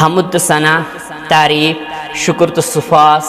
حمد تو ثنا تعریف شکر تو صفاس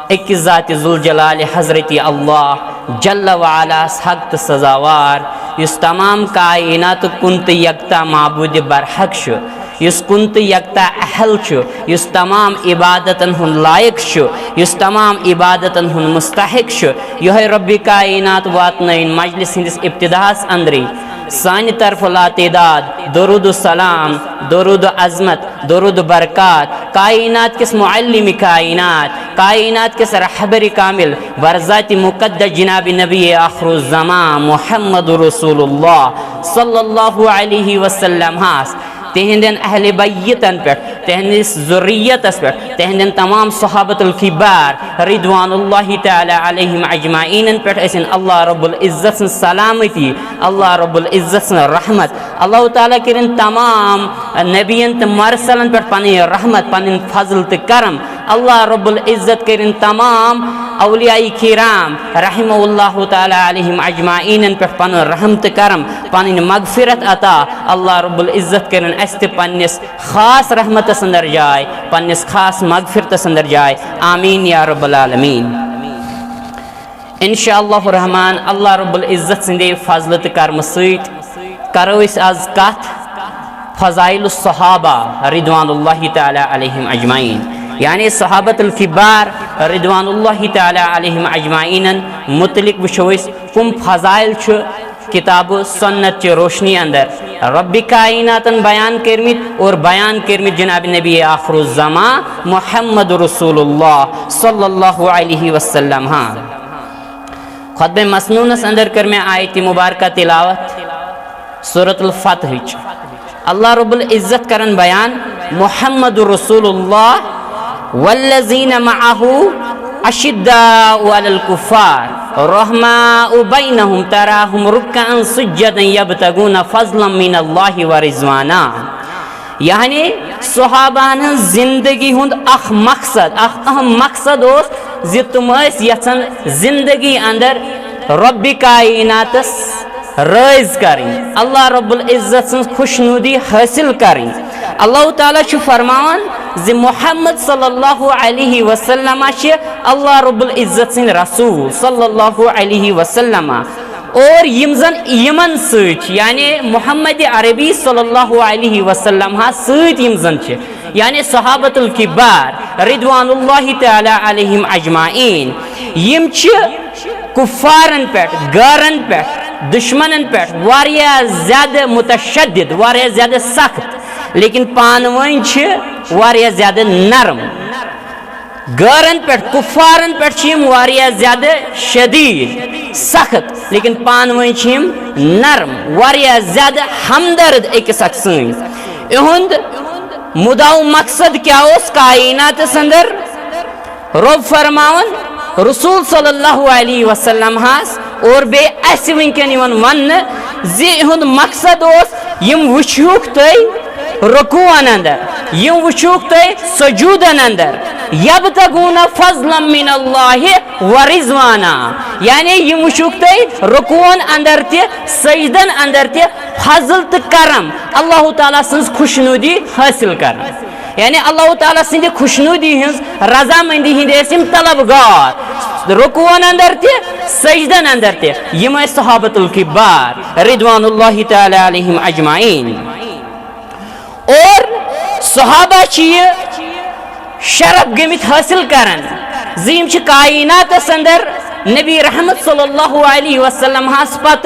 اکس ذات ذوالجلال حضرت اللہ جل وعلا حق تو سزاوار اس تمام کائنات کن تو یکتا معبود برحق شو اس کن تو یکتا اہل شو اس تمام عبادتن ہن لائق شو اس تمام عبادتن ہن مستحق شو یہ رب کائنات واتنین مجلس ہندس ابتداس اندری سانی طرف لا تعداد درود و سلام درود و عظمت درود و برکات کائنات کس معلم کائنات کس رہبر کامل برذات مقدس جناب نبی آخر الزمان محمد رسول اللہ صلی اللہ علیہ وسلم ہاس تہندین اہل بیتن پر تہندس ذریتس پر تہندین تمام صحابت الکبار رضوان اللہ تعالی علیہم اجمعین پر اسن اللہ رب العزت سلامتی اللہ رب العزت رحمت اللہ تعالی کرن تمام نبیین مرسلن پر پنی رحمت پنی فضل کرم اللہ رب العزت کرن تمام اولیاء کرام رحمہ اللہ تعالی علیہم اجمعین پر پن رحمت کرم پنی مغفرت عطا اللہ رب العزت کرن است پنس خاص رحمت اندر جائے پنس خاص مغفرت اندر جائے آمین یا رب العالمین انشاءاللہ الرحمن اللہ رب العزت سندے فضلت کرم سیت کرو اس از کت فضائل الصحابہ رضوان اللہ تعالی علیہم اجمعین یعنی صحابت الکبار رضوان اللہ تعالی علیہم اجمعین متعلق وشویس کم فضائل چھ کتاب و سنت چھ روشنی اندر رب کائناتن بیان کرمت اور بیان کرمت جناب نبی آخر الزمان محمد رسول اللہ صلی اللہ علیہ وسلم ہاں خطب مسنونس اندر کرمے آیت مبارکہ تلاوت سورة الفتح اللہ رب العزت کرن بیان محمد رسول اللہ والذین معہو اشداء علی الکفار رحماء بینہم تراہم رکعا سجدا یبتغون فضلا من اللہ ورضوانا یعنی صحابان زندگی ہند اخ مقصد اخ اہم مقصد اس زی تم اس یسن زندگی اندر رب کائناتس رائز کریں اللہ رب العزت سن خوشنودی حاصل کریں اللہ تعالیٰ چھ فرمان زی محمد صلی اللہ علیہ وسلم اللہ رب العزت سن رسول صلی اللہ علیہ وسلم اور یمزن یمن سچ یعنی محمد عربی صلی اللہ علیہ وسلم ہاں سچ یمزن چھ یعنی صحابت الکبار رضوان اللہ تعالی علیہم اجمعین یم چھ کفارن پیٹ گارن پیٹ دشمنن پیٹ واریاہ زیادہ متشدد واریاہ زیادہ سخت لیکن پانوین چھ واریاہ زیادہ نرم گارن پیٹ کفارن پیٹ چیم واریاہ زیادہ شدید سخت لیکن پانوین چیم نرم واریاہ زیادہ ہمدرد ایک سکسین اہند مداو مقصد کیا اس کائنات سندر رب فرماون رسول صلی اللہ علیہ وسلم ہاس اور بے ایسی ونکن یون ون زی ہند مقصد اس یم وچھوک تی رکوعن اندر یم وچھوک تی سجودن اندر یبتغون فضلا من اللہ ورضوانا یعنی یم وچھوک تی رکوعن اندر تی سجدن اندر تی فضل تو کرم اللہ تعالیٰ سنز خوشنودی حاصل کرم یعنی اللہ تعالیٰ سندی خوشنودی ہنز رضامندی ہندی اسم طلبگار رکوعن اندر تی سجدن اندر تی یم صحابت الکبار رضوان اللہ تعالی علیہم اجمعین اور صحابہ چیئے شرف گمت حاصل کرن زیم چھ کائنات اندر نبی رحمت صلی اللہ علیہ وسلم ہاسپت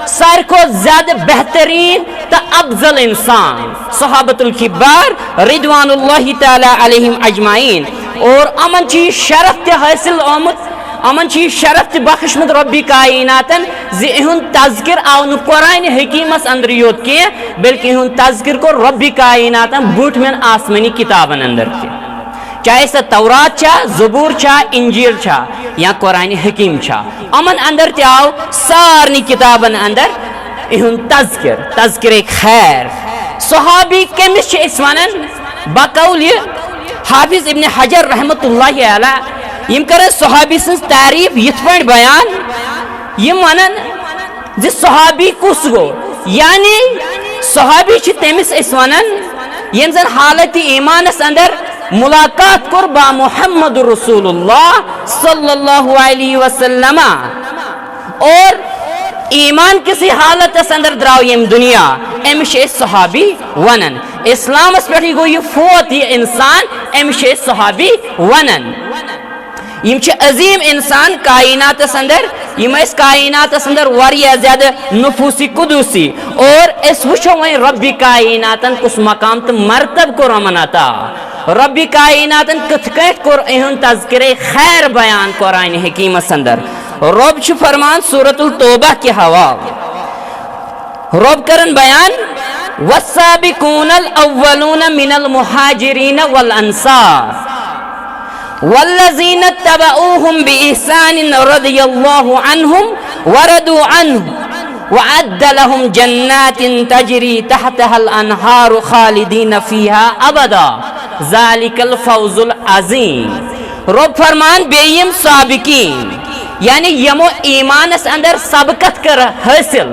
سار کو زیادہ بہترین تا افضل انسان صحابت الکبار رضوان اللہ تعالی علیہم اجمعین اور امن چی شرف تے حاصل آمد امن چی شرف تے بخشمت ربی کائناتن زی اہن تذکر آون قرآن حکیمس اندر یوت کیے بلکہ اہن تذکر کو ربی کائناتن بوٹ من آسمانی کتابن اندر کیے چاہے سا تورات چھا زبور چھا انجیل چھا یا قرآن حکیم چھا امن اندر تے آو سارنی کتابن اندر اہن تذکر خیر صحابی کمس چھ اسوانن بقول حافظ ابن حجر رحمت اللہ علیہ یم کرے صحابی سنس تعریف یت پٲٹھۍ بیان یم ونن زِ صحابی کس گو یعنی صحابی چھ تمس اس ونن یم زن حالت ایمانس اندر ملاقات کر با محمد رسول اللہ صلی اللہ علیہ وسلم اور ایمان کسی حالت اندر دراو یم دنیا امش صحابی ونن اسلام اس پہ گو یہ فوت یہ انسان امش صحابی ونن یم عظیم انسان کائنات اندر یم اس کائنات اندر واریاہ زیادہ نفوسی قدوسی اور اس وچھو وہیں رب کائناتن کس مقام تو مرتب کو رمن عطا رب کائناتن کت کٹ کر اہن تذکر خیر بیان قرآن حکیم اندر رب چھ فرمان سورۃ التوبہ کی حوالہ رب کرن بیان والسابقون الاولون من المہاجرین والانصار والذین اتبعوهم بإحسان رضی اللہ عنہم ورضوا عنہ وعد لهم جنات تجری تحتها الانہار خالدین فیہا ابدا ذالک الفوز العظیم رب فرمان بیم سابقین یعنی یمو ایمانس اندر سبقت کر حاصل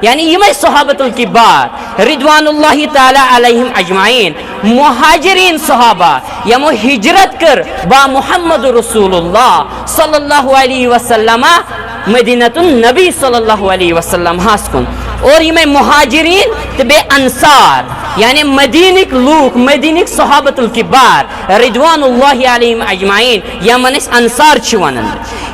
یعنی یمیں صحابت الکبار رضوان اللہ تعالی علیہم اجمعین مہاجرین صحابہ یمو ہجرت کر با محمد رسول اللہ صلی اللہ علیہ وسلم مدینۃ النبی صلی اللہ علیہ وسلم ہاسکن اور یہ مہاجرین تبے انصار یعنی مدینک لوک مدینک صحابت الکبار رضوان اللہ علیہم اجمعین یمن اس انصار چونن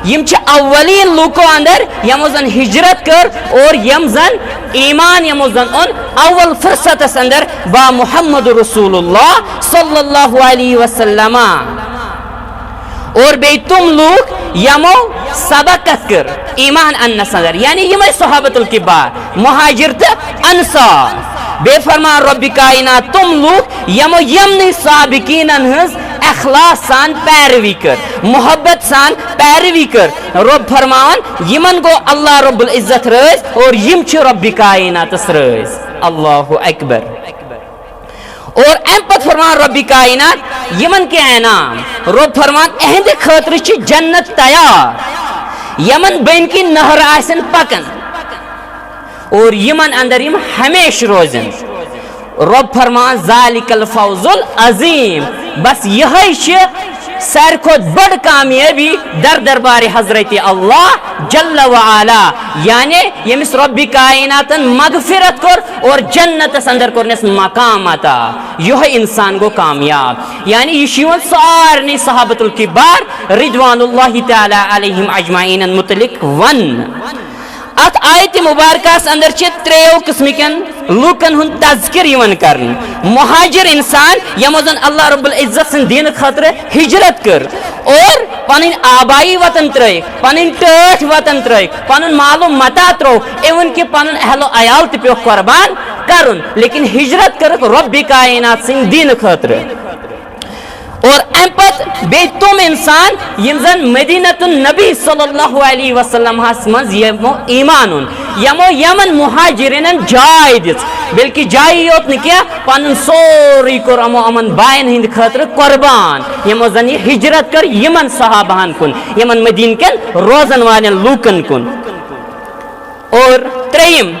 یم چھ اولین لوکو اندر یم زن ہجرت کر اور یم زن ایمان یم زن ان اول فرصت اندر با محمد رسول اللہ صلی اللہ علیہ وسلم اور بے تم لوگ یمو سبقت کر ایمان انس اندر یعنی یمیں صحابت الکبار مہاجر تا انصار بے فرمان رب کائنات تم لوگ یمو یمنی سابقین انہز اخلاص سان پیروی کر محبت سان پیروی کر رب فرمان یمن گو اللہ رب العزت رئیس اور یم چھ رب کائنات رئیس اللہ اکبر اور ام پت فرمان رب کائنات یمن کے انعام رب فرمان اہند خاطر چھ جنت تیار یمن بین کی نہر آسن پکن اور یمن اندر یم ہمیش روزن رب فرمان ذالک الفوز العظیم بس یہی چھ سر خود بڑ کامیابی در دربار حضرت اللہ جل وعلا یعنی یمس رب کائناتن مغفرت کر اور جنت اندر کرنس مقام آتا یہ انسان کو کامیاب یعنی یہ شیون سارنی صحابت الکبار رضوان اللہ تعالی علیہم اجمعین متعلق ون ات آیت مبارکہ اندر چھ تریو قسم کن لوکن ہن تذکر یون کرن مہاجر انسان یمزن اللہ رب العزت سن دین خاطر ہجرت کر اور پنن آبائی وطن ترک پنن ٹاٹھ وطن ترک پنن مال و متا ترو ایون کہ پنن اہل و عیال تہ پیو قربان کرن لیکن ہجرت کرک رب کائنات سن دین خاطر اور ام پت بے تم انسان یم زن مدینۃ النبی صلی اللہ علیہ وسلم ہس مز یمو ایمانن یمو یمن مہاجرین جائے دس بلکہ جائے یوت نہ کیا پن سوری کر امو امن بائن ہند خاطر قربان یمو زن یہ ہجرت کر یمن صحابہن کن یمن مدین کن روزن والن لوکن کن اور تریم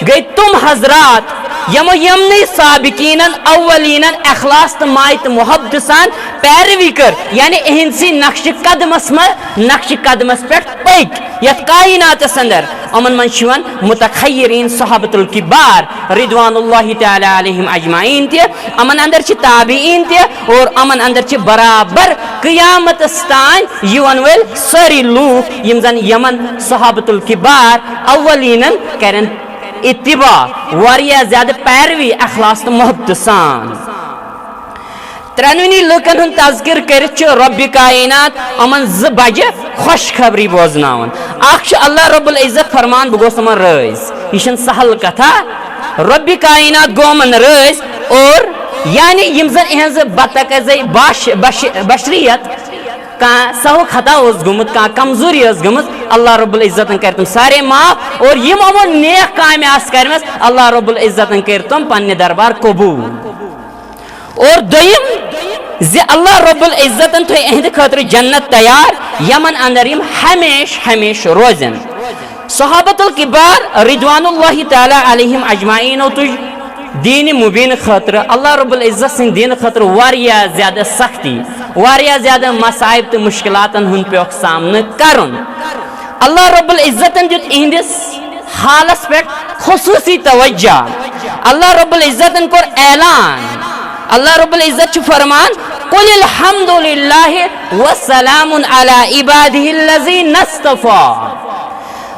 گئی تم حضرات یمو یمنی سابقین اولین اخلاص تو مایت محبت سان پیروی کر یعنی اہنسی نقش قدمس پہ پک یت کائنات اندر امن من شون متخیرین صحابت الکبار رضوان اللہ تعالی علیہم اجمعین تہ امن اندر چھ تابعین تہ اور امن اندر چھ برابر قیامت استان یون ول ساری لوک یم زن یمن صحابت الکبار اولین کرن اتباع واریاہ زیادہ پیروی اخلاص تو محبت سان ترنونی لوکن ہن تذکر کرت رب کائنات امن ز بجہ خوش خبری بوزناون اخ اللہ رب العزت فرمان بگوس امن رئیس یہ سہل کتھا رب کائنات گو امن رئیس اور یعنی یم زن اہنز بتکزی بشریت سہو خطا اس گمت کا کمزوری اس گمت اللہ رب العزت کرتم سارے معاف اور یم امو نیک کام آس کرمس اللہ رب العزت کرتم پنہ دربار قبول اور دویم زی اللہ رب العزت تھو اہند خاطر جنت تیار یمن اندر یم ہمیش ہمیش روزن صحابت الکبار رضوان اللہ تعالی علیہم اجمعین تج دین مبین خاطر اللہ رب العزت سن دین خاطر واریاہ زیادہ سختی واریاہ زیادہ مصائب تو مشکلاتن ہن پیوک سامنے کرن اللہ رب العزت دیت اہندس حالس پہ خصوصی توجہ اللہ رب العزت کور اعلان اللہ رب العزت چھ فرمان قل الحمد للہ وسلام علی عبادہ الذین اصطفى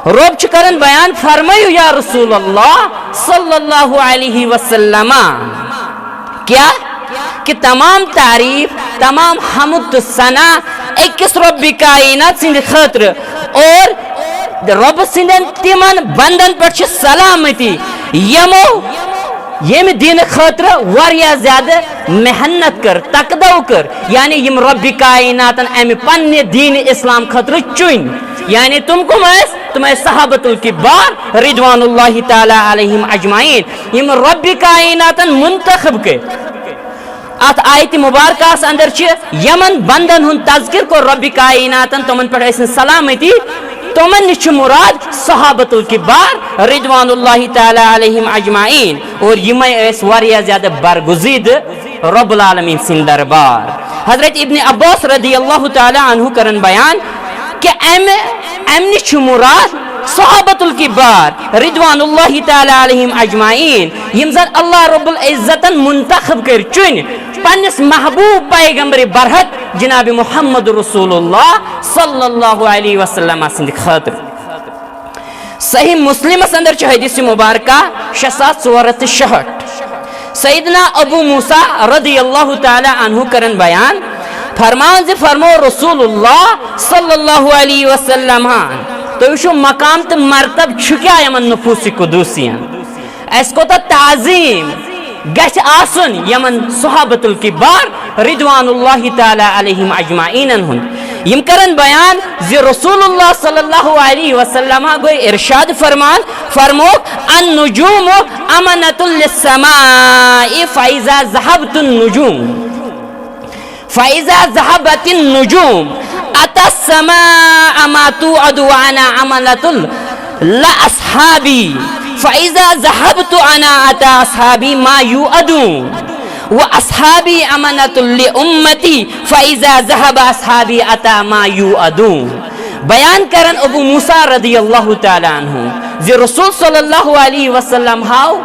رب چھ کرن بیان فرمائیو یا رسول اللہ صلی اللہ علیہ وسلم کیا کہ تمام تعریف تمام حمد ثنا اکس رب کائنات سند خاطر اور رب سندن تمن بندن پر چھ سلامتی یمو یم دین خاطر واریاہ زیادہ محنت کر تقدو کر یعنی یم رب کائناتن امی پنہ دین اسلام خاطر چن یعنی تم کم ایس تم ایس صحابت الکبار رضوان اللہ تعالی علیہم اجمعین یم رب کائناتن منتخب کے ات آیت مبارکہ اندر چھ یمن بندن ہن تذکر کو رب کائناتن تمن پر ایسن سلامتی تمن نش مراد صحابت الکبار رضوان اللہ تعالی علیہم اجمعین اور یم ایس واریاہ زیادہ برگزید رب العالمین سن دربار حضرت ابن عباس رضی اللہ تعالی عنہ کرن بیان کہ ام نش مراد صحابت الکبار رضوان اللہ تعالی علیہم اجمعین یم زن اللہ رب العزت منتخب کر چن پنس محبوب پیغمبر برحق جناب محمد رسول اللہ صلی اللہ علیہ وسلم سند خاطر صحیح مسلم اندر چھ حدیث مبارکہ 6466 سیدنا ابو موسیٰ رضی اللہ تعالی عنہ کرن بیان فرمان سے فرمو رسول اللہ صلی اللہ علیہ وسلم تو شو مقام تو مرتب چھکیا یمن نفوس قدوسیاں اس کو تا تعظیم گش آسن یمن صحابت الکبار رضوان اللہ تعالی علیہم اجمعین ہن یم کرن بیان زی رسول اللہ صلی اللہ علیہ وسلم گوئی ارشاد فرمو النجوم امنت للسماء فاذا ذهبت النجوم فاذا ذهبت النجوم اتى السماء ما توعد وانا امنت لاصحابي فاذا ذهبت انا اتى اصحابي ما يوعدون واصحابي امنت لامتي فاذا ذهب اصحابي اتى ما يوعدون بیان کرن ابو موسیٰ رضی اللہ تعالی عنہ زی رسول صلی اللہ علیہ وسلم ہاو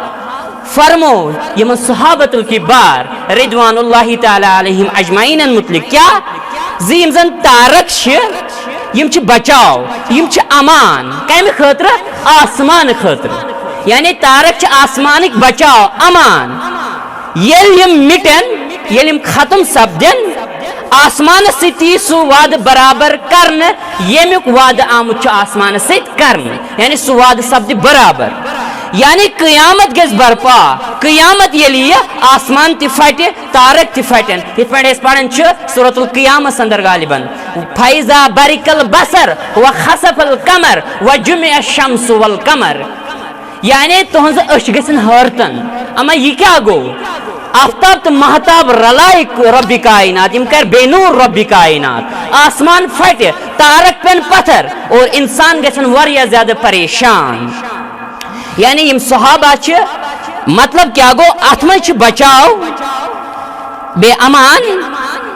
فرمو یمن صحابت الکبار رضوان اللہ تعالی علیہم اجمعین متعلق کیا زیم زن تارک یم چھ بچاو یم چھ امان کم خاطر آسمان خاطر یعنی تارک چھ آسمانک بچاو امان یل یم مٹن یل یم ختم سپدن آسمان ستی سو وعد برابر کرن یمیک وعد آمد چھ آسمان ست کرن یعنی سو وعد سپد برابر یعنی قیامت گز برپا قیامت یلی آسمان تی فٹ تارک تی فٹن یہ پڑھے اس پڑھن چھ سورة القیامت اندر غالباً فَإِذَا بَرِكَ الْبَصَرُ وَخَسَفَ الْقَمَرُ وَجُمِعَ الشَّمْسُ وَالْقَمَرُ یعنی تہنز اش گسن ہارتن اما یہ کیا گو آفتاب تو مہتاب رلائی رب کائنات یم کر بے نور رب کائنات آسمان فٹ تارک پن پتھر اور انسان گسن واریاہ زیادہ پریشان یعنی یم صحابہ چھ مطلب کیا گو اتمن چھ بچاو بے امان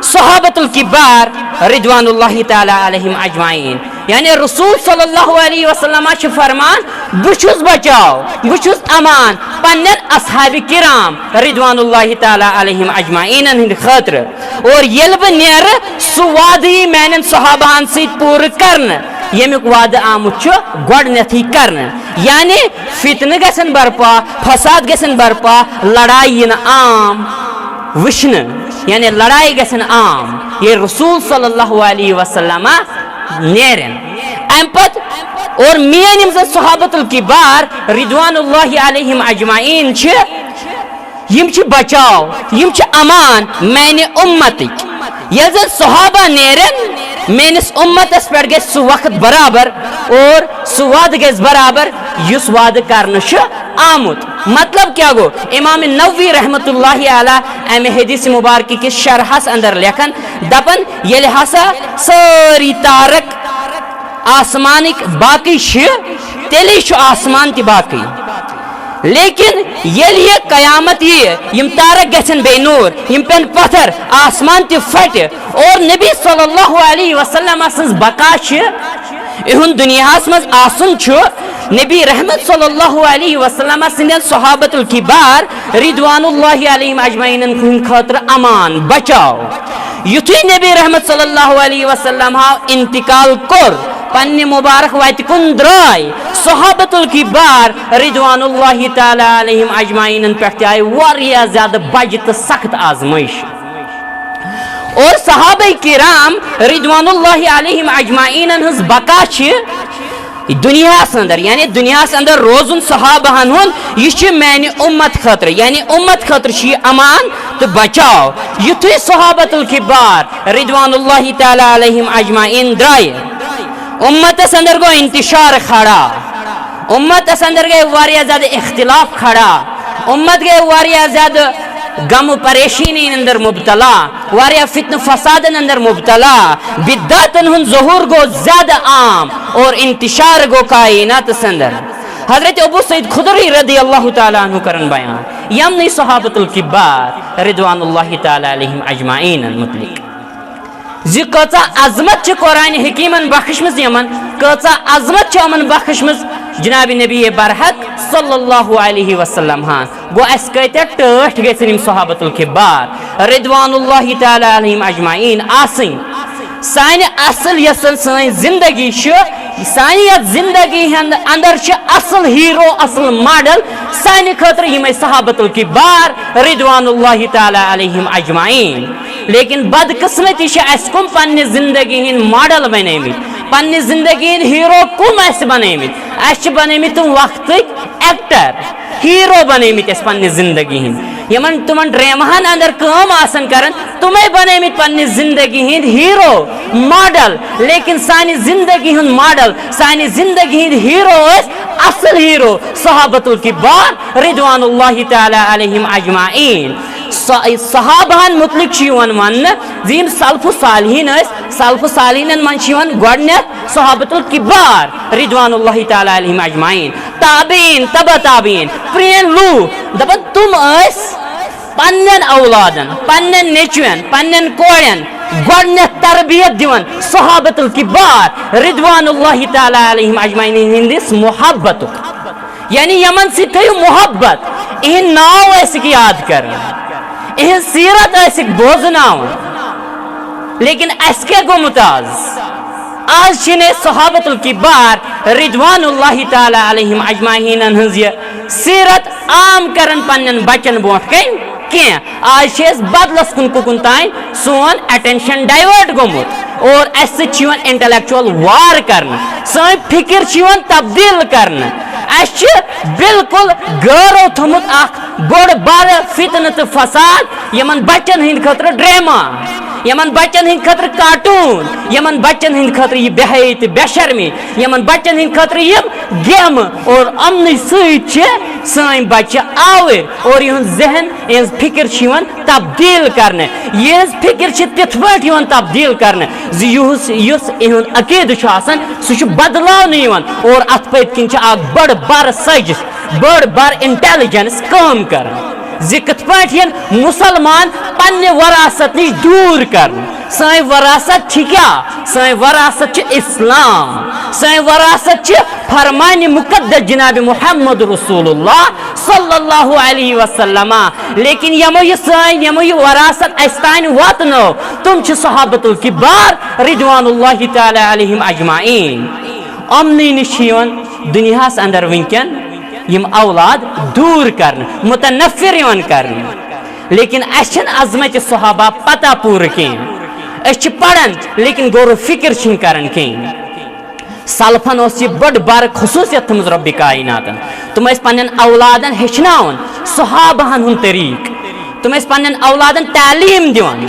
صحابت الکبار رضوان اللہ تعالی علیہم اجمعین یعنی رسول صلی اللہ علیہ وسلم چھ فرمان بچوس بچاو بچوس امان پنن اصحاب کرام رضوان اللہ تعالی علیہم اجمعین ہند خاطر اور یلب نیر سوادی مینن صحابان سیت پور کرن یمیک وعد آمد چھ گوڑنیتھی کرن یعنی فتنہ گسن برپا فساد گسن برپا لڑائی عام وشن یعنی لڑائی گسن عام یہ رسول صلی اللہ علیہ وسلم نیرن امپت اور مین یم صحابت الکبار رضوان اللہ علیہم اجمعین چھ یم چھ بچاو یم چھ امان میں امتک یل زن صحابہ نیرن مینس امتس پر گس سو وقت برابر اور سو وعد گس برابر یس وعد کرنش آمد مطلب کیا گو امام نووی رحمت اللہ علیہ ام حدیث مبارکی کی شرحس اندر لکھن دپن یل ہسا ساری تارک آسمانک باقی تیلی آسمان تی باقی لیکن یہ قیامت یم تارک گھن بے نور یم پین پتھر آسمان تہ پھٹ اور نبی صلی اللہ علیہ وسلم سن بقا اہن دنیا مز آسن نبی رحمت صلی اللہ علیہ وسلم سند صحابت الکبار رضوان اللہ علیہم اجمعین ہند خاطر امان بچاؤ یتھے نبی رحمت صلی اللہ علیہ وسلم انتقال کور پنہ مبارک وت کن درائے صحابت الکبار رضوان اللہ تعالی علیہم اجمعین پہ آئی واریاہ زیادہ بج تو سخت آزمائش اور صحابہ کرام رضوان اللہ علیہم اجمعین ہز بقا دنیا اندر یعنی دنیا اندر روزن صحابہ یہ میانہ امت خاطر یعنی امت خاطر یہ امان تو بچاؤ یتھے صحابت الکبار رضوان اللہ تعالی علیہم اجمعین درائے امتس اندر گو انتشار کھڑا امتس اندر گئے واریاہ زیادہ اختلاف کھڑا امت گئے واریاہ زیادہ غم و پریشانی اندر مبتلا واریاہ فتن فساد اندر مبتلا بدعتن ہن ظہور گو زیادہ عام اور انتشار گو کائنات اندر حضرت ابو سعید خدری رضی اللہ تعالی عنہ کرن بیان یمنی صحابت الکبار رضوان اللہ تعالی علیہم اجمعین متعلق زی کچا عظمت قرآن حکیمن بخشمز یمن کچا عظمت امن بخشمز جناب نبی برحق صلی اللہ علیہ وسلم ہاں گو اس کتیا ٹھٹ گھن صحابت الکبار رضوان اللہ تعالی علیہم اجمعین آسن سانہ اصل یس سن زندگی سانہ یت زندگی اندر اصل ہیرو اصل ماڈل سانہ خاطر یمے صحابت الکبار رضوان اللہ تعالی علیہم اجمعین لیکن بدقسمتی اس کم پنہ زندگی ہند ماڈل بنیمت پنہ زندگی ہند ہیرو کم اس بنیمت اس بنیمت تم وقت ایکٹر ہیرو بنیمت اس پنہ زندگی ہند یمن تمن ڈرامہن اندر کام آسن کرن تمے بنیمت پنہ زندگی ہند ہیرو ماڈل لیکن سانی زندگی ہند ماڈل سانی زندگی ہند ہیرو اصل ہیرو صحابت الکبار رضوان اللہ تعالی علیہم اجمعین صحابہن متعلق ون زم سلف صالحین سلف صالحین من گۄڈنیتھ صحابت الکبار رضوان اللہ تعالی علیہم اجمعین تابعین تبع تابعین پرین لو دپان تم پنن اولادن پنن نیچوین پنن کوڑین گۄڈنیتھ تربیت دیون صحابت الکبار رضوان اللہ تعالی علیہم اجمعین ہندس محبت یعنی یمن سی تھیو محبت اہن ناو ایسک یاد کر اہن سیرت ایسک بوزناو لیکن اس کے گومت آج چنے صحابت الکبار رضوان اللہ تعالی علیہم اجمعین ہنز سیرت عام کرن پنن بچن بوٹ کن کی آج بدلس کن کن تائیں سون اٹینشن ڈائیورٹ گومت اور اس انٹلیکچوئل وار کرنا سن فکر تبدیل کرنا اس بالکل غورو تھومت اخ بڑ بار فتنہ تو فساد یمن بچن ہند خاطر ڈرامہ یمن بچن ہند خاطر کارٹون یمن بچن ہند خاطر یہ بے حیائی تو بے شرمی یمن بچن ہند خاطر یہ گیم اور امن ست سن بچہ آور اور یہ ذہن یہ فکر تبدیل کرنے یہ فکر تت پہ تبدیل کرنے یہ عقید سہ بدلاؤ اور ات پت کن بڑ بار سازش بڑ بار انٹیلیجنس کام کر کت پہ مسلمان پنہ وراثت نش دور کر سن وراثت کیا سن وراثت اسلام سن وراثت فرمان مقدس جناب محمد رسول اللہ صلی اللہ علیہ وسلم لیکن یمو یہ وراثت اس تان واتنو تم صحابت الکبار رضوان اللہ تعالی علیہم اجمعین امنی نش دنیا اندر ونکن یم اولاد دور کرن متنفر کرن لیکن اچھن عظمت صحابہ پتہ پور کین اچھ پڑھن لیکن غور و فکر چھن کرن کین سلفن اس یہ بڑ بار خصوصیت تھمز رب کائنات تم اس پنن اولادن ہچناون صحابہن ہن طریق تم اس پنن اولادن تعلیم دیون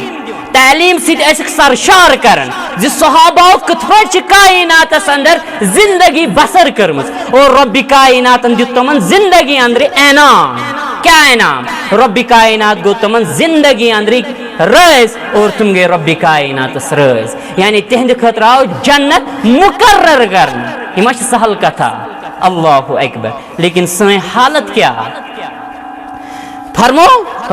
تعلیم سیت سرشار کرن زی صحابہ کت پہ کائنات اندر زندگی بسر کرمز اور رب کائنات دیت تمن زندگی اندر انعام کیا انعام رب کائنات گو تمن زندگی اندر رز اور تم گئے رب کائنات رز یعنی تہند خطر آو جنت مقرر کرن یہ مش سہل کتھا اللہ اکبر. لیکن سن حالت کیا فرمو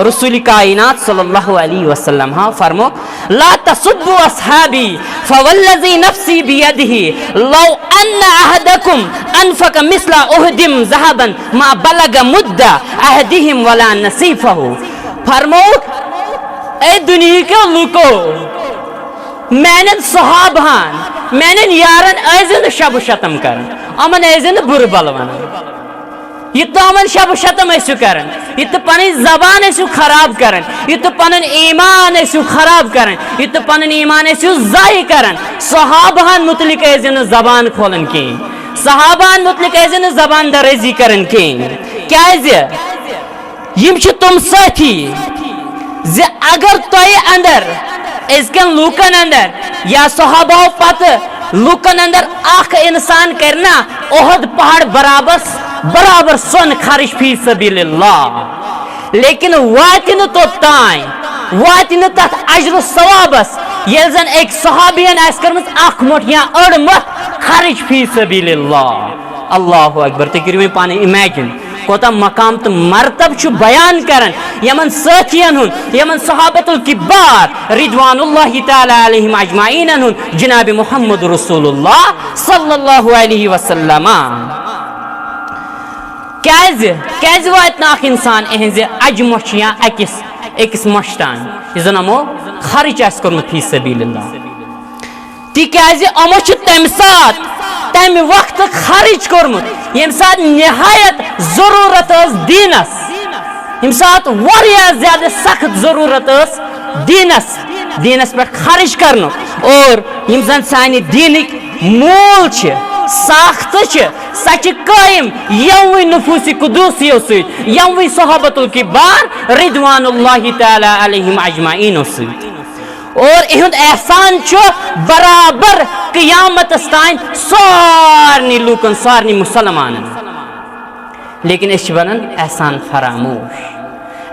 رسول کائنات صلی اللہ علیہ وسلم ہاں فرمو لا تسبوا اصحابی فوالذی نفسی بیدہ لو ان احدکم انفق مثل احد ذهبا ما بلغ مد احدہم ولا نصیفہ. فرمو اے دنیا کے لوکو میانن صحابہان میانن یارن ایزن شب و شتم کرن امن ایزن بر بلون یہ تو امن شب و شتم ایسو کرن یہ تو پنن زبان ایسو خراب کرن یہ تو پنن ایمان ایسو خراب کرن یہ تو پنن ایمان ایسو ضائع کرن. صحابہان متعلق ایزن زبان کھولن کی صحابہان متعلق ایزن زبان دریزی کرن کی کیازِ یم چھ تم ساتھی زِ اگر توہی اندر ازکن لوکن اندر یا صحابہ پت لوکن اندر اخ انسان کرنا احد پہاڑ برابر سن خرچ فی سبیل اللہ لیکن واتن تو تائیں واتن تت اجر و ثوابس یل زن ایک صحابین آس کرمت اخ مٹ یا اڑ مت خرچ فی سبیل اللہ. اللہ اکبر. تُہۍ کٔرِو وۄنۍ پانہٕ اِمیجِن کوتاہ مقام تو مرتب چھُ بیان کرن یمن ساتھین ہن یمن صحابت الکبار رضوان اللہ تعالی علیہم اجمعین ہن جناب محمد رسول اللہ صلی اللہ علیہ وسلم. کیازِ وات اخ انسان اہنزِ اجہِ مۄچھ یا أکِس مۄچھِ تام یُس زن یِمو خرچ آسہِ کوٚرمُت فی سبیل اللہ تِکیازِ یِمو چھُ تمہِ ساتہٕ تمہِ وقتہٕ خرچ کوٚرمُت ییٚمہِ ساتہٕ نہایت ضروٗرت ٲس دیٖنس ییٚمہِ ساتہٕ واریاہ زیادٕ سخت ضروٗرت ٲس دیٖنس پٮ۪ٹھ خرچ کرنُک اور یِم زن سانہِ دیٖنٕکۍ موٗل چھِ ساختہٕ چھِ سۄ چھِ قٲیِم یِموٕے نفوٗسِ قدوٗسیو سۭتۍ یِموٕے صحابت الکبار رضوان اللہ تعالی علیہم اجمعیٖنو سۭتۍ اور اہد احسان چھُ برابر قیامتس تام سارنٕے لوٗکن سارنٕے مُسلمانن. لیکن أسۍ چھِ ونان احسان فراموش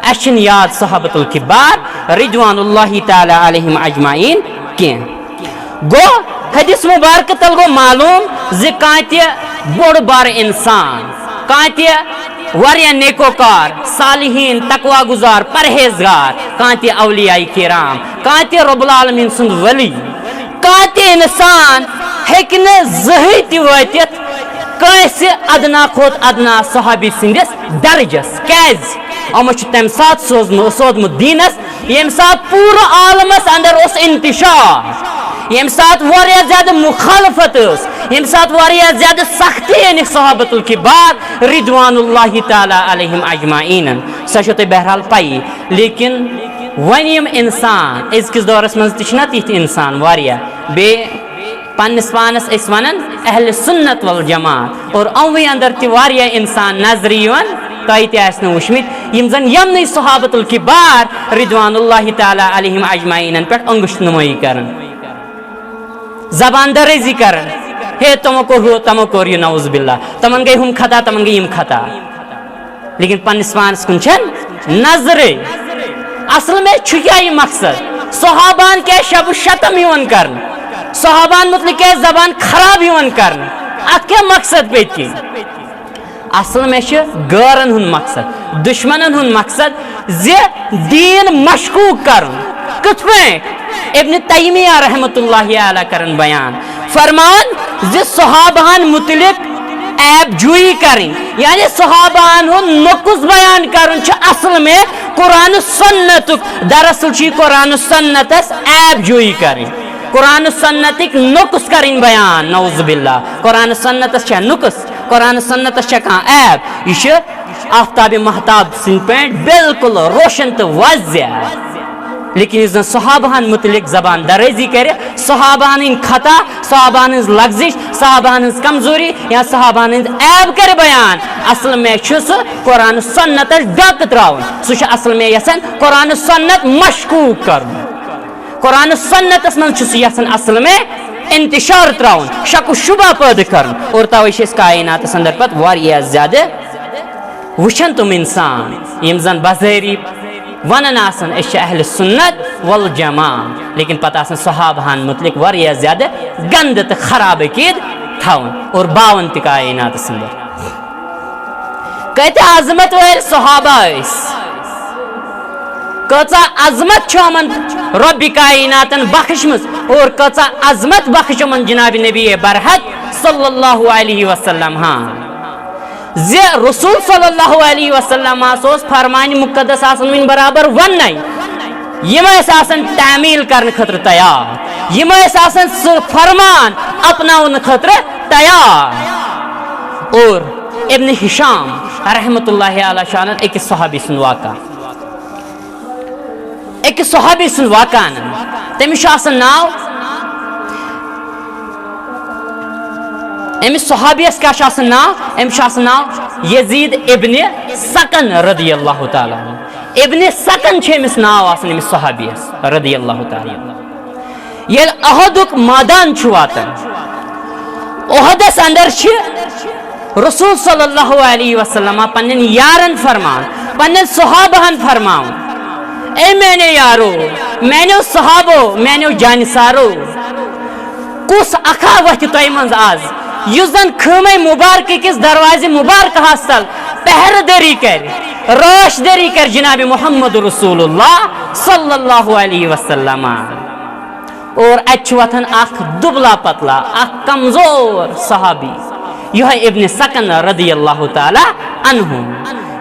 اَسہِ چھِنہٕ یاد صحابت الکبار رضوان اللہ تعالی علیہم اجمعیٖن کینٛہہ. گوٚو حدیث مبارکہ تل گوٚو معلوم زِ کانٛہہ تہِ بوٚڑ بارٕ اِنسان کانٛہہ تہِ واریاہ نیکوکار صالحین تقوا گزار پرہیزگار کانٛہہ تہِ اولیاء کرام کانٛہہ تہِ رب العالمین سُنٛد ولی کانٛہہ تہِ اِنسان ہیٚکہِ نہٕ زٕہٕنۍ تہِ وٲتِتھ کٲنٛسہِ ادنا کھۄتہٕ ادنا صحابی سٕنٛدِس درجس. کیازِ یِمو چھُ تمہِ ساتہٕ سوزمُت دیٖنس ییٚمہِ ساتہٕ پوٗرٕ عالمس اندر اوس انتشار ییٚمہِ ساتہٕ واریاہ زیادٕ مخالفت ٲس ییٚمہِ ساتہٕ واریاہ زیادٕ سختی أنِکھ صحابت الکبار رضوان اللہ تعالی علیہم اجمعیٖنن. سۄ چھو تۄہہِ بہرحال پایی. لیکن وۄنۍ یِم اِنسان أزکِس دورس منٛز تہِ چھِنہ تِتھۍ اِنسان واریاہ بیٚیہِ پننس پانس أسۍ ونان اہل سنت والجماعت اور یِموٕے اندر تہِ واریاہ اِنسان نظرِ یِوان تۄہہِ تہِ آسہِ نہٕ وٕچھمٕتۍ یِم زن یِمنٕے صحابت الکبار رضوان اللہ تعالی علیہم اجمعیٖنن پٮ۪ٹھ انگشت نمٲیی کران زبان دریزی کرن ہے تمو کوٚر ہُہ تمو کوٚر یہِ نعوذ باللہ تمن گٔے ہُم خطا تمن گٔے یِم خطا لیکن پننس پانس کُن چھنہٕ نظرے. اصل میں چھُ کیٛاہ یہِ مقصد صحابان کیٛازِ شب شتم یِوان کرنہٕ صحابان متعلق کیٛازِ زبان خراب یِوان کرنہٕ اتھ کیٛاہ مقصد پٔتۍ کِنۍ اصل میں چھُ غٲرن ہُنٛد مقصد دشمنن ہُنٛد مقصد زِ دیٖن مشکوٗک کرُن. کِتھ پٲٹھۍ ابن تیمیہ رحمۃ اللہ علیہ کرن بیان فرمان زِ صحابہن متعلق عیب جوئی کریں یعنی صحابہن ہُنٛد نقص بیان کرن چھُ اصل میں قرآن سنتُک دراصل چھُ قرآن سنتس عیب جوئی کریں قرآن سنتک نقص کریں بیان نعوذ باللہ. قرآن سنتس چھا نقص قرآن سنتس چھا کانٛہہ عیب یہِ چھُ آفتاب محتاب سٕنٛدۍ پٲٹھۍ بالکل روشن تہٕ واضح. لیکن یُس زن صحابہن متعلق زبان دریزی کرِ صحابہن ہٕنٛدۍ خطا صحابہن ہٕنٛز لغزش صحابہن ہٕنٛز کمزوری یا صحابہن ہٕنٛدۍ عیب کرِ بیان اصل میں چھُ سُہ قرآن سنتس ڈاکہٕ تراوُن سُہ چھُ اصل میں یژھان قرآن سنت مشکوٗک کرُن قرآن سنتس منٛز چھُ سُہ یژھان اصل میں انتشار تراوُن شک و شبہ پٲدٕ کرُن اور توے چھِ أسۍ کائناتس اندر پتہٕ واریاہ زیادٕ وٕچھان تِم اِنسان یِم زن بظٲہری ونان آسان أسۍ چھِ اہل سنت والجماع لیکن پتہٕ آسان صحابہن متعلق واریاہ زیادٕ گندٕ تہٕ خراب عقیٖد تھاوان اور باون تہِ کائناتس اندر. کتہ عظمت وٲلۍ صحابہ کۭژاہ عظمت چھِ یِمن رۄبِ کائناتن بخشمٕژ اور کۭژاہ عظمت بخش یِمن جناب نبی برحق صلی اللہ علیہ وسلم زِ رسول صلی اللہ علیہ وسلم اوس فرمانہِ مقدس آسن وٕنۍ برابر وننے یم ٲسۍ آسان تعمیل کرنہٕ خٲطرٕ تیار یم ٲسۍ آسان سُہ فرمان اپناونہٕ خٲطرٕ تیار اور ابن ہشام رحمۃ اللہ علیہ شانن أکِس صحابی سُنٛد واقعہ أکِس صحابی سُنٛد واقعہ انن تٔمِس چھُ آسان ناو أمِس صحابیس کیٛاہ چھُ آسان ناو أمِس چھُ آسان ناو یزید ابن سکن رضی اللہ تعالیٰ عنہ ابن سکن چھُ أمِس ناو آسان أمِس صحابیس رضی اللہ تعالیٰ ییٚلہِ احدُک مٲدان چھُ واتان احدس اندر چھِ رسول صلی اللہ علیہ وسلم پنن یارن فرمان پنن صحابہن فرماؤن اے میانے یارو میانو صحابو میانو جانسارو کس اکھا وتھ تۄہہِ منٛز آز یُس زن خٲمے مبارک کس دروازِ مبارک تل پہرٕ دٔری کرِ رٲچھ دٔری کرِ جناب محمد رسول اللہ صلی اللہ علیہ وسلم اور اتہِ چھُ وتھان اکھ دُبلا پتلا اکھ کمزور صحابی یہ ابن سکن رضی اللہ تعالی عنہ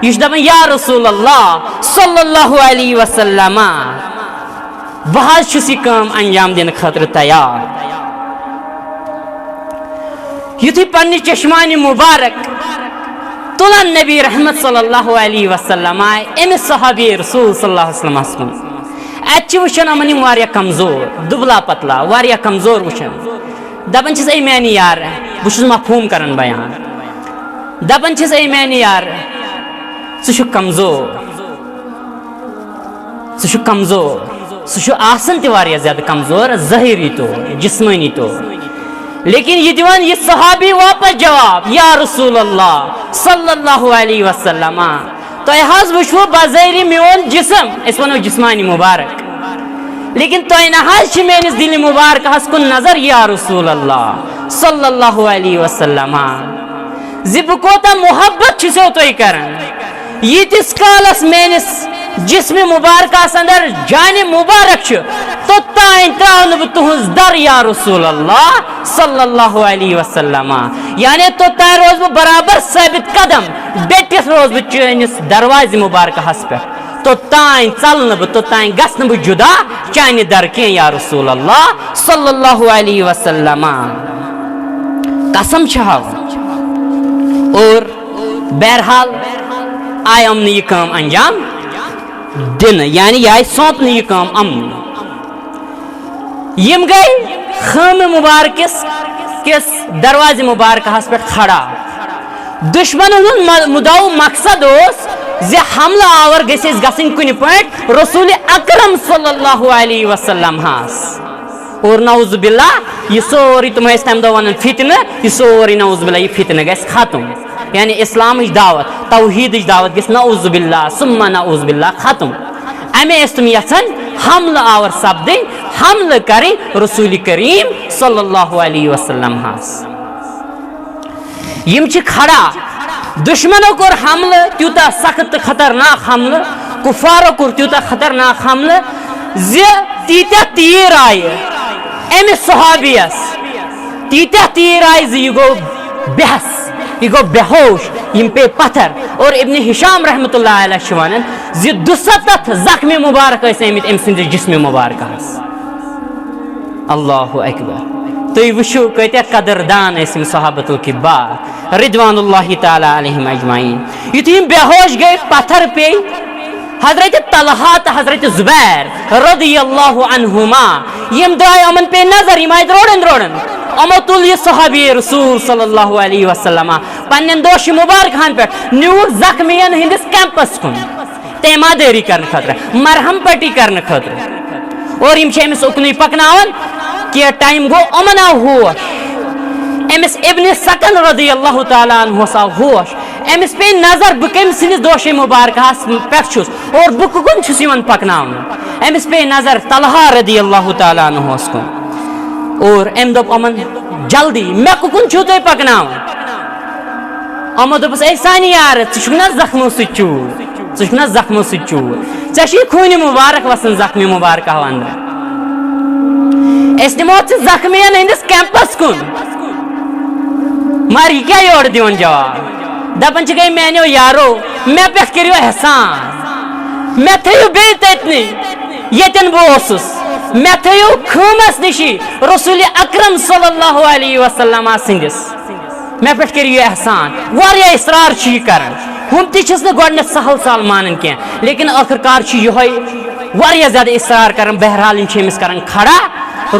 یہ دپان یا رسول اللہ صلی اللہ علیہ وسلم بہ حظ چھُس یہ کٲم انجام دِنہٕ خٲطرٕ تیار یُتھُے پننہِ چشمانہِ مبارک تُلان نبی رحمت صلی اللہ علیہ وسلم آئے أمِس صحابی رسول صلی اللہ علیہ وسلم کُن اتہِ چھِ وٕچھان یِمن یِم واریاہ کمزور دُبلا پتلا واریاہ کمزور وٕچھان دپان چھِس اے میانہِ یار بہٕ چھُس مفہوم کران بیان دپان چھِس اے میانہِ یار ژٕ چھُکھ کمزور ژٕ چھُکھ کمزور سُہ چھُ آسان تہِ واریاہ زیادٕ کمزور ظٲہری طور جسمٲنی طور لیکن یہ دِوان یہ صحابی واپس جواب یا رسول اللہ صلی اللہ علیہ وسلم تۄہہِ حظ وٕچھوٕ بظٲہری میون جسم أسۍ ونو جسمانی مبارک لیکن تۄہہِ نہ حظ چھِ میٲنِس دِلہِ مبارکس کُن نظر یا رسول اللہ صلی اللہ علیہ وسلم زِ بہٕ کوتاہ محبت چھُسو تۄہہِ کران ییٖتِس کالس میٲنِس جسم مبارکس اندر جانہِ مبارک چھُ توٚتانۍ تراو نہٕ بہٕ تُہنٛز در یا رسول اللہ صلی اللہ علیہ وسلم یعنی توٚتانۍ روز بہٕ برابر ثٲبت قدم ڈٔٹِتھ روز بہٕ چٲنِس دروازِ مبارکس پٮ۪ٹھ توٚتانۍ ژلہٕ نہٕ بہٕ توٚتانۍ گژھٕ نہٕ بہٕ جُدا چانہِ در کینٛہہ یا رسول اللہ صلی اللہ علیہ وسلم قسم چھِ ہاوان اور بہرحال آیہِ یِمنہٕ یہِ کٲم انجام دِنہٕ یعنی یہِ آیہِ سونٛپنہٕ یہِ کٲم یِمنٕے یم گئی خٲمہِ مبارکس کس دروازِ مبارکس پٮ۪ٹھ کھڑا دشمنن ہُنٛد مُدعا مقصد اوس زِ حملہٕ آور گژھِ أسۍ گژھٕنۍ کُنہِ پٲٹھۍ رسول اکرم صلی اللہ علیہ وسلم ہس اور نعوذ باللہ یہ سورُے تِم ٲسۍ تمہِ دۄہ ونان فتنہٕ یہ سورُے نعوذ باللہ یہ فتنہٕ گژھِ ختم یعنی اسلامٕچ دعوت توحیدٕچ دعوت گژھِ نعوذ باللہ ثم نعوذ باللہ ختم امے ٲسۍ تِم یژھان حملہٕ آور سپدٕنۍ حملہٕ کرٕنۍ رسول کریم صلی اللہ علیہ وسلم ہس یم چھِ کھڑا دشمنو کوٚر حملہٕ تیوٗتاہ سخت تہٕ خطرناک حملہٕ کُفارو کوٚر تیوٗتاہ خطرناک حملہٕ زِ تیٖتیاہ تیٖر آیہِ أمِس صحابیس تیٖتیاہ تیٖر آیہِ زِ یہِ گوٚو بےٚحس یہ گوٚو بے ہوش یم پے پتھر اور ابن ہشام رحمۃ اللہ علیہ چھِ ونان زِ 270 زخمِ مبارک ٲسۍ آمٕتۍ أمۍ سٕنٛدِس جسمِ مبارکس اللہ اکبر تُہۍ وٕچھِو کۭتیاہ قدردان ٲسۍ یِم صحابۃ الکبار رضوان اللہ تعالیٰ علیہم اجمعین یُتھُے یِم بے ہوش گٔے پتھر پیٚیہِ حضرت طلحہ تہٕ حضرت زبیر رضی اللہ عنہما یم درٛاے یِمن پیٚیہِ نظر یِم آیہِ درٛوڑن یِمو تُل یہِ صحابی رسول صلی اللہ علیہ وسلم پننٮ۪ن دوشہِ مبارکہن پٮ۪ٹھ نیوٗکھ زخمین ہٕنٛدِس کیمپس کُن تیمادٲری کرنہٕ خٲطرٕ مرہم پٹی کرنہٕ خٲطرٕ اور یم چھِ أمِس اُکنُے پکناوان کینٛہہ ٹایم گوٚو یِمن آو ہوش أمِس ابن سکن رضی اللہ تعالیٰ عنہس آو ہوش أمِس پیٚیہِ نظر بہٕ کٔمۍ سٕنٛدِس دوشے مبارکہس پٮ۪ٹھ چھُس اور بہٕ کُکُن چھُس یِوان پکناونہٕ أمِس پیٚیہِ نظر طلحہ رضی اللہ تعالیٰ عنہس کُن اور أمۍ دوٚپ یِمن جلدی مےٚ کُکُن چھُو تُہۍ پکناوان یِمو دوٚپُس اے سانہِ یارٕ ژٕ چھُکھ نا زخمو سۭتۍ چوٗر ژٕ چھُکھ نا زخمو سۭتۍ چوٗر ژےٚ چھُے خوٗنہِ مُبارک وسان زخمہِ مُبارکہو اندرٕ أسۍ نِمو ژٕ زخمیَن ہٕنٛدِس کیمپس کُن مگر یہِ کیٛاہ یورٕ دِوان جواب دپان چھِ گٔے میانیو یارو مےٚ پٮ۪ٹھ کٔرِو احسان مےٚ تھٲیِو بیٚیہِ تٔتنٕے ییٚتٮ۪ن بہٕ اوسُس مےٚ تھٲیِو خۭمس نِشی رسول اکرم صلی اللہ علیہ وسلم سٕنٛدِس مےٚ پٮ۪ٹھ کٔرِو یہِ احسان واریاہ اصرار چھِ یہِ کران ہُم تہِ چھِس نہٕ گۄڈٕنٮ۪تھ سہل سہل مانان کینٛہہ لیکن ٲخٕر کار چھُ یِہوے واریاہ زیادٕ اصرار کران بہرحال یِم چھِ أمِس کران کھڑا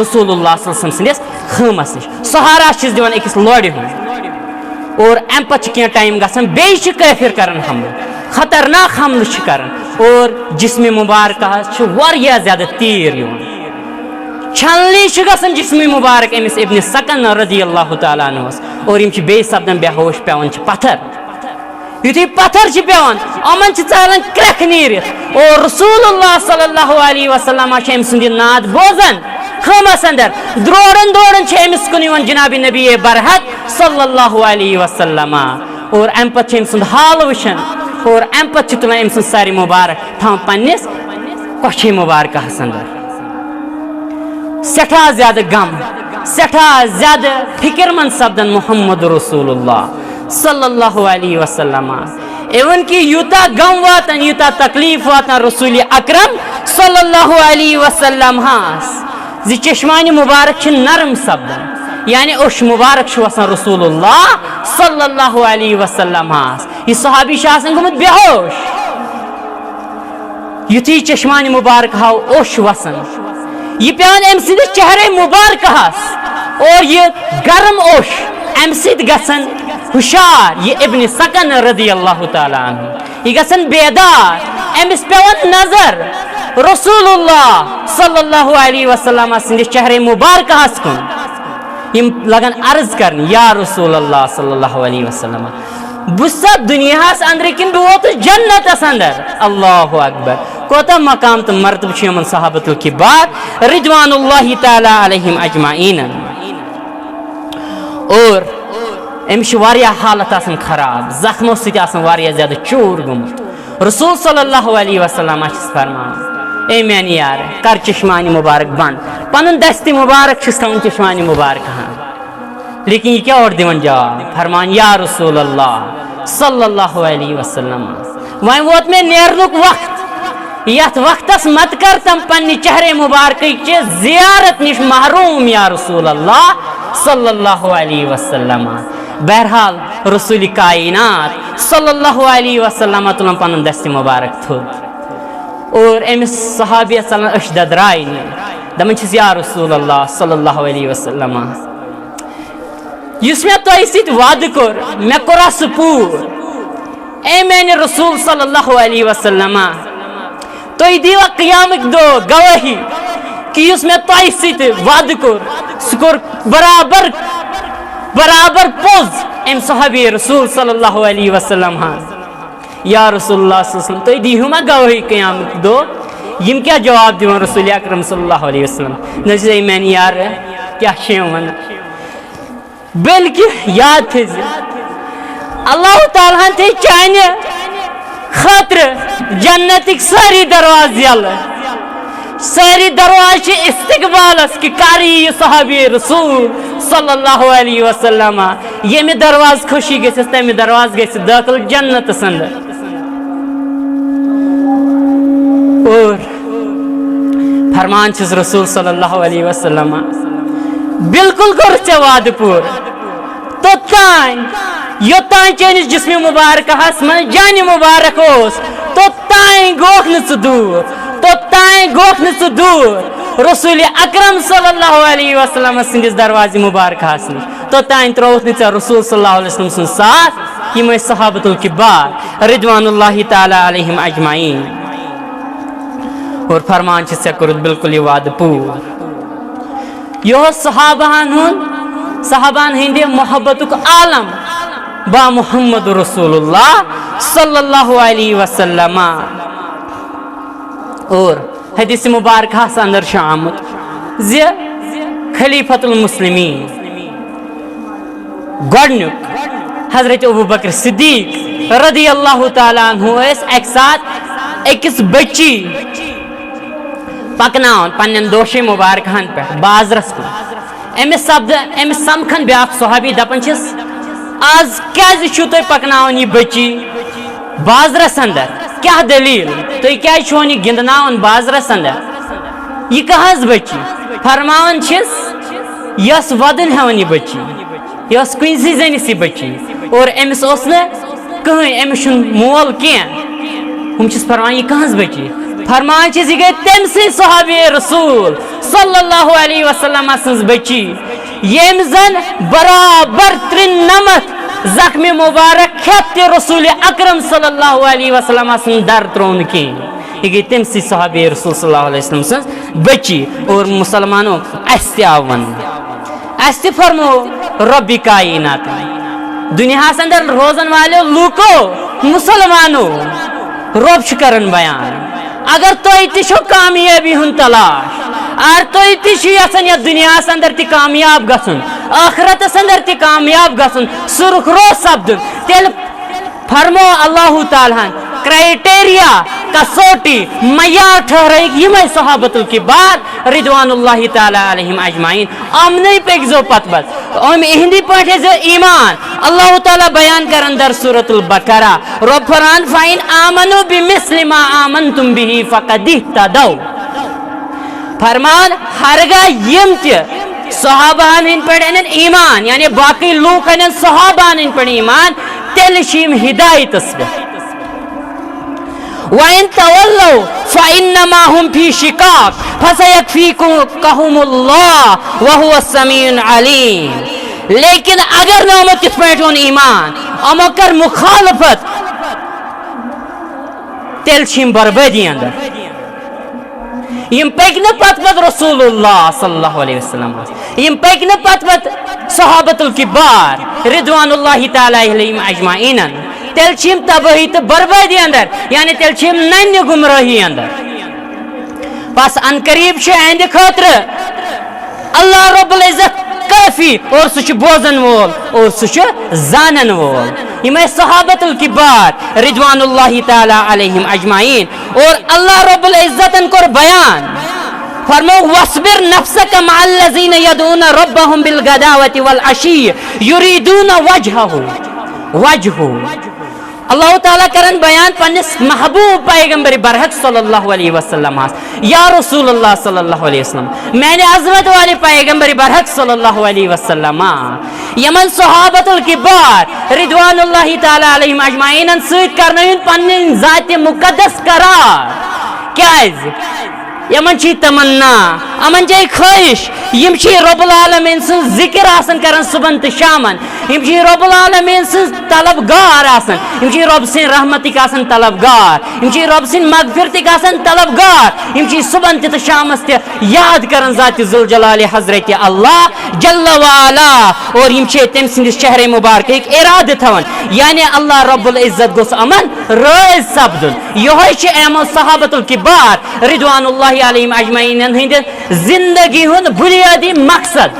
رسول اللہ صلی اللہ علیہ وسلم سٕنٛدِس خۭمس نِش سہارا چھِس دِوان أکِس لورِ ہُنٛد اور امہِ پتہٕ چھِ کینٛہہ ٹایم گژھان بیٚیہِ چھِ کٲفِر کران حملہٕ خطرناک حملہٕ چھِ کران اور جسمِ مُبارکہس چھِ واریاہ زیادٕ تیٖر یِوان چھلنی چھِ گژھان جسمِ مُبارک أمِس ابنِ سکن رضی اللہ تعالیٰ عنہس اور یِم چھِ بیٚیہِ سپدان بے ہوش پیوان چھِ پتھر یُتھُے پتھر چھِ پیوان یِمن چھِ ژلان کرٛٮ۪کھ نیٖرِتھ اور رسول اللہ صلی اللہ علیہ وسلم چھِ أمۍ سُنٛد یہِ ناد بوزان خۭمس اندر دوران دوران چھِ أمِس کُن یِوان جناب نبی برحق صلی اللہ علیہ وسلم اور امہِ پتہٕ چھِ أمۍ سُنٛد حال وٕچھان اور امہِ پتہٕ چھِ تُلان أمۍ سٕنٛز سارِ مُبارک تھاوان پننِس کۄچھِ مُبارکہس اندر سٮ۪ٹھاہ زیادٕ غم سٮ۪ٹھاہ زیادٕ فِکر مند سپدان محمد رسول اللہ صلی اللہ علیہ وسلم اِوٕن کہِ یوٗتاہ غم واتان یوٗتاہ تکلیٖف واتان رسول اکرم صلی اللہ علیہ وسلم زِ چشمانہِ مُبارک چھِ نرم سپدان یعنی اوٚش مُبارک چھُ وسان رسول اللہ صلی اللہ علیہ وسلم یہِ صحابی چھُ آسان گوٚمُت بے ہوش یُتھُے چشمانہِ مُبارک ہاو اوٚش وسان یہِ پیوان أمۍ سٕنٛدِس چہرے مُبارکہس اور یہِ گرم اوٚش امہِ سۭتۍ گژھان ہُشار یہِ ابنِ سکن رضی اللہ تعالیٰ عنہ یہِ گژھان بیدار أمِس پیوان نظر رسول اللہ صلی اللہ علیہ وسلم سٕنٛدِس چہرے مُبارکہس کُن یِم لگان عرض کرنہِ یا رسول اللہ صلی اللہ علیہ وسلم بہٕ چھُسا دُنیاہس اندرٕ کِنہٕ بہٕ ووتُس جنتس اندر اللہ اکبر کوتاہ مقام تہٕ مرتبہٕ چھُ یِمن صحابۃ الکبار رضوان اللہ تعالیٰ علیہم اجمعین اور أمِس چھِ واریاہ حالت آسان خراب زخمو سۭتۍ آسان واریاہ زیادٕ چوٗر گوٚمُت رسول صلی اللہ علیہ وسلم چھِس فرماوان اے میانہِ یارٕ کر چشمانہِ مُبارک بنٛد پنُن دستہِ مُبارک چھُس تھاوُن چشمانہِ مُبارک لیکن یہِ کیٛاہ اورٕ دِوان جواب فرمان یا رسول اللہ صلی اللہ علیہ وسلم وۄنۍ ووت مےٚ نیرنُک وقت یتھ وقتس مت کر تم پننہِ چہرے مُبارکٕچہِ زیارت نِش محروم یا رسول اللہ صلی اللہ علیہ وسلم بہرحال رسول کائنات صلی اللہ علیہ وسلم تُلان پنُن دستہِ مُبارک تھوٚد اور أمِس صحابیس ژلان أچھ ددرایہِ دپان چھِس یا رسول اللہ صلی اللہ علیہ وسلم یُس مےٚ تۄہہِ سۭتۍ وعدٕ کوٚر مےٚ کوٚرا سُہ پوٗرٕ اے میانہِ رسول صلی اللہ علیہ وسلم تُہۍ دِیوا قیامٕکۍ دۄہ گوٲہی کہِ یُس مےٚ تۄہہِ سۭتۍ وعدٕ کوٚر سُہ کوٚر برابر برابر پوٚز أمۍ صحابی رسول صلی اللہ علیہ وسلم یا رسول اللہ صلی اللہ علیہ وسلم تُہۍ دیٖہِو ما گوٲہی قیامٕکۍ دۄہ یِم کیٛاہ جواب دِوان رسول اکرم صلی اللہ علیہ وسلم نہ چھِ میانہِ یارٕ کیٛاہ چھِ یِم وَنان بلکہ یاد تھٲیزِ اللہ تعالیٰ ہن تھٲے چانہِ خٲطرٕ جنتٕکۍ سٲری دروازٕ یلہٕ سٲری دروازٕ چھِ استقبالس کہِ کر یِیہِ صحابی رسول صلی اللہ علیہ وسلم ییٚمہِ دروازٕ خوشی گژھٮ۪س تمہِ دروازٕ گژھِ دٲخل جنتس اندر اور فرمان چھُس رسول صلی اللہ علیہ وسلم بالکل کوٚرُتھ ژےٚ وعدٕ پوٗرٕ توٚتام یوٚتام چٲنِس جسمِ مُبارکہس منٛز جانہِ مُبارک اوس توٚتام گوٚکھ نہٕ ژٕ دوٗر توٚتام گوٚکھ نہٕ ژٕ دوٗر رسول اکرم صلی اللہ علیہ وسلم سٕنٛدِس دروازِ مُبارکہس نِش توٚتام ترٛووُتھ نہٕ ژےٚ رسول صلی اللہ علیہ وسلم سُنٛد ساتھ یِم ٲسۍ صحابۃ الکبار رضوان اللہ تعالیٰ علیہم اجمعین اور فرمان چھِ ژےٚ کوٚرُتھ بالکل یہِ وعدٕ پوٗرٕ یہِ اوس صحابہن ہٕنٛدِ محبتُک عالم با محمد رسول اللہ صلی اللہ علیہ وسلم اور حدیث مبارکہس اندر چھُ آمُت زِ خلیفۃ المسلمین گۄڈنیُک حضرت ابو بکر صدیق رضی اللہ تعالیٰ عنہ ایک ساتھ اکس بچی پکناون پنن دوشی مبارک ہن پہ بازرس کن امس سمکھن بیاکھ صحابی دپان چھس آز کیازِ چھو تُہۍ پکناون یہ بچی بازرس اندر کیا دلیل تُہۍ کیازِ چھون یہ گندناون بازرس اندر یہ کہاز بچی فرماون چھس یس ودن ہیون یہ بچی یس کنسی زنس یہ بچی اور امس اوس نہ کہیں امس چھن مول کی ہم چھس فرمان یہ کہاز بچی فرمان چھس یہ گئی تم سی صحابی رسول صلی اللہ علیہ وسلم سنز بچی یم زن برابر 93 زخم مبارک کھیت رسول اکرم صلی اللہ علیہ وسلم سن در ترون کی یہ گئی تم سی صحابی رسول صلی اللہ علیہ وسلم سنز بچی اور مسلمانوں ایسے آون ایسے فرمو ربی کائنات دنیا اندر روزن والے لوکو مسلمانوں رب کرن بیان اگر تُہۍ تہِ چھو کامیابی ہُنٛد تلاش اگر تُہۍ تہِ چھو یژھان یتھ دنیا اندر تہِ کامیاب گژھُن آخرتس اندر تہِ کامیاب گژھُن سرخ روز سپدُن تیٚلہِ فرمو اللہ تعالیٰ کرائٹیریا کسوٹی معیار ٹھہرائک یمے صحابت الکبار رضوان اللہ تعالی علیہم اجمعین امنے پکزو پت پت ام اہندی پٹھے زو ایمان اللہ تعالی بیان کرن در سورۃ البقرہ رب فرمان فین آمنو بمثل ما آمنتم به فقد اهتدوا فرمان ہرگاہ یم تہ صحابہن ہن پڑھن ایمان یعنی باقی لوگ ہن صحابہن ہن پڑھ ایمان تیل شیم ہدایت اس وَإِن تَوَلَّوْا فَإِنَّمَا هُمْ فِي شِقَاقٍ فَسَيَكْفِيكُهُمُ اللَّهُ وَهُوَ السَّمِيعُ الْعَلِيمُ لیکن اگر نہ امت کس پیٹھون ایمان امو کر مخالفت تیل شیم بربادی اندر یم پکنہ پت پت رسول اللہ صلی اللہ علیہ وسلم یم پکنہ پت پت صحابت الکبار رضوان اللہ تعالی علیہم اجمعین تیل چھیم تباہی تو بربادی اندر یعنی تیل چھیم ننی گمراہی اندر پس ان قریب چھ اہند خاطر اللہ رب العزت کافی اور سچ بوزن وول اور سچ زانن وول یہ صحابت الکبار رضوان اللہ تعالی علیہم اجمعین اور اللہ رب العزت ان کو بیان فرمو وَاصْبِرْ نَفْسَكَ مَعَ الَّذِينَ يَدْعُونَ رَبَّهُمْ بِالْغَدَاوَةِ وَالْعَشِيِّ يُرِيدُونَ وَجْهَهُ اللہ تعالیٰ کرن بیان پنس محبوب پیغمبر برحق صلی اللہ علیہ وسلم یا رسول اللہ صلی اللہ علیہ وسلم میں نے عظمت والے پیغمبر برحق صلی اللہ علیہ وسلم یمن صحابت الکبار رضوان اللہ تعالیٰ علیہم اجمعین سید کرنین پنن ذات مقدس قرار کیاز یمن چی تمنا امن جائی خواہش یم چی رب العالمین سن ذکر آسن کرن صبح تو شامن یم چی رب العالمین سن طلبگار آسن یم چی رب سن رحمتک آسن طلبگار یم چی رب سن مغفرتک آسن طلبگار یم چی صبح تو شامس تے یاد کرن ذات ذوالجلال حضرت اللہ جل وعلا اور یم چی تم سندس شہر مبارک ایک ارادہ تھون یعنی اللہ رب العزت گوس امن رائز سپدن یہ چی ایم صحابت الکبار رضوان اللہ علیہم اجمعین ہند زندگی ہند بنیادی مقصد